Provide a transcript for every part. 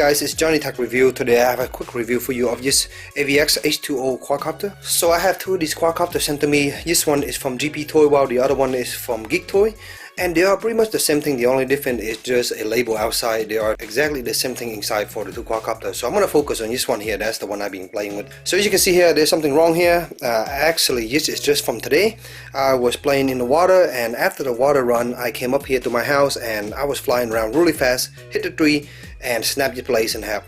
guys, it's JohnyTechReview. Today I have a quick review for you of this Aviax H2O quadcopter. So I have two of these quadcopters sent to me. This one is from GP Toy while the other one is from Geek Toy. And they are pretty much the same thing. The only difference is just a label outside. They are exactly the same thing inside for the two quadcopters. So I'm going to focus on this one here. That's the one I've been playing with. So as you can see here, there's something wrong here. Actually, this is just from today. I was playing in the water, and after the water run, I came up here to my house and I was flying around really fast, hit the tree, and snapped the place in half.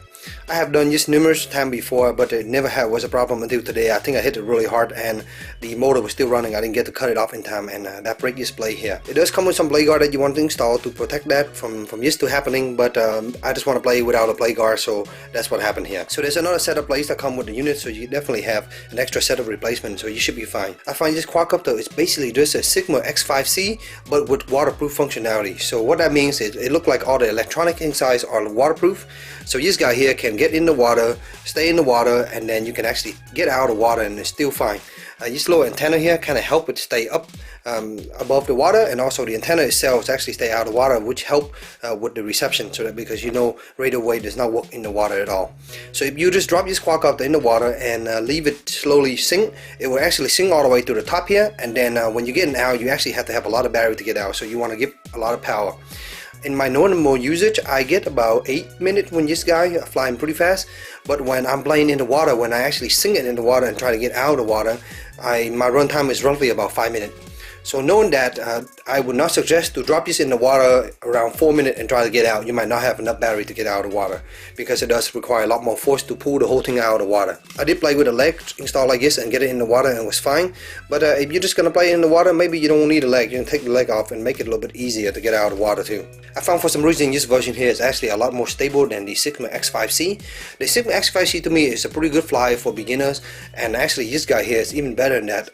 I have done this numerous times before, but it never was a problem until today. I think I hit it really hard and the motor was still running. I didn't get to cut it off in time, and that break this blade here. It does come with some blade guard that you want to install to protect that from this to happening, but I just want to play without a blade guard, so that's what happened here. So there's another set of blades that come with the unit, so you definitely have an extra set of replacement, so you should be fine. I find this quadcopter is basically just a Syma X5C, but with waterproof functionality. So what that means is it looks like all the electronic insides are waterproof, so this guy here can get in the water, stay in the water, and then you can actually get out of water and it's still fine. This little antenna here kind of help it stay up above the water, and also the antenna itself actually stay out of water, which help with the reception, so that because you know radio wave does not work in the water at all. So if you just drop this quadcopter in the water and leave it slowly sink, it will actually sink all the way to the top here, and then when you're getting out, you actually have to have a lot of battery to get out, so you want to give a lot of power. In my normal usage, I get about 8 minutes when this guy flying pretty fast, but when I'm playing in the water, when I actually sink it in the water and try to get out of the water, my run time is roughly about 5 minutes. So knowing that, I would not suggest to drop this in the water around 4 minutes and try to get out. You might not have enough battery to get out of the water, because it does require a lot more force to pull the whole thing out of the water. I did play with a leg installed like this and get it in the water and it was fine, but if you're just going to play in the water, maybe you don't need a leg. You can take the leg off and make it a little bit easier to get out of the water too. I found for some reason this version here is actually a lot more stable than the Syma X5C. The Syma X5C to me is a pretty good flyer for beginners, and actually this guy here is even better than that.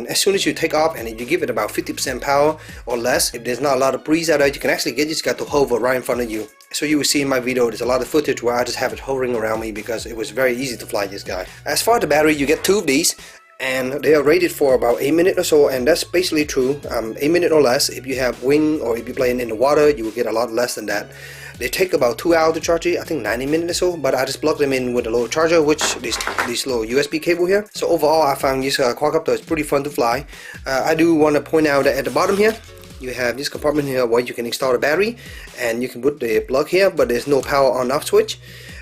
As soon as you take off and you give it about 50% power or less, if there's not a lot of breeze out there, you can actually get this guy to hover right in front of you. So you will see in my video, there's a lot of footage where I just have it hovering around me because it was very easy to fly this guy. As far as the battery, you get two of these, and they are rated for about 8 minutes or so, and that's basically true. 8 minutes or less. If you have wing or if you're playing in the water, you will get a lot less than that. They take about 2 hours to charge it, I think 90 minutes or so, but I just plug them in with a little charger, which this little USB cable here. So overall, I found this quadcopter is pretty fun to fly. I do want to point out that at the bottom here, you have this compartment here where you can install the battery, and you can put the plug here, but there's no power on off switch.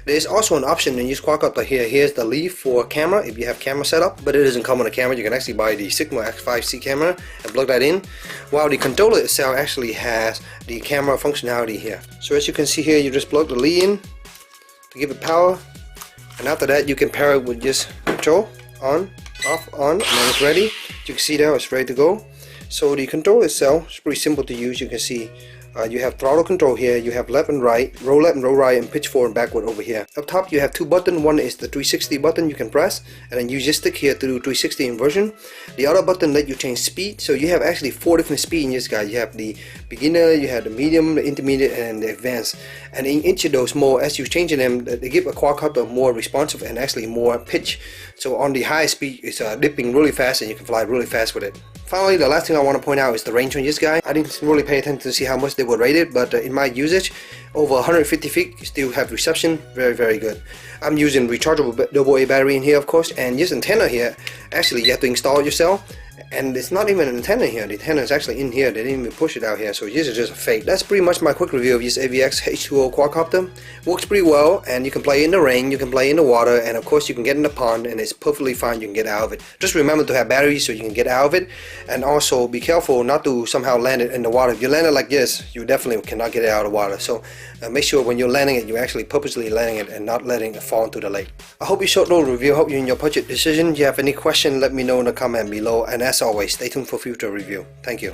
There's also an option in this quadcopter here. Here's the leaf for camera if you have camera set up, but it doesn't come with a camera. You can actually buy the Syma X5C camera and plug that in, while the controller itself actually has the camera functionality here. So as you can see here, you just plug the lead in to give it power, and after that you can pair it with this control on, off, on, and then it's ready. You can see there it's ready to go. So the controller itself is pretty simple to use. You can see you have throttle control here, you have left and right, roll left and roll right, and pitch forward and backward over here. Up top you have two buttons. One is the 360 button you can press, and then use this stick here to do 360 inversion. The other button let you change speed, so you have actually 4 different speeds in this guy. You have the beginner, you have the medium, the intermediate, and the advanced. And in each of those modes, as you're changing them, they give a quadcopter more responsive and actually more pitch. So on the high speed, it's dipping really fast and you can fly really fast with it. Finally, the last thing I want to point out is the range on this guy. I didn't really pay attention to see how much they were rated, but in my usage, over 150 feet, you still have reception. Very, very good. I'm using rechargeable AA battery in here, of course, and this antenna here, actually you have to install it yourself. And it's not even an antenna here. The antenna is actually in here. They didn't even push it out here, so this is just a fake. That's pretty much my quick review of this Aviax H2O quadcopter. Works pretty well, and you can play in the rain, you can play in the water, and of course you can get in the pond, and it's perfectly fine. You can get out of it. Just remember to have batteries so you can get out of it, and also be careful not to somehow land it in the water. If you land it like this, you definitely cannot get it out of the water. So make sure when you're landing it, you're actually purposely landing it and not letting it fall into the lake. I hope you short little review. Hope you're in your budget decision. If you have any question, let me know in the comment below, and as always, stay tuned for future review. Thank you.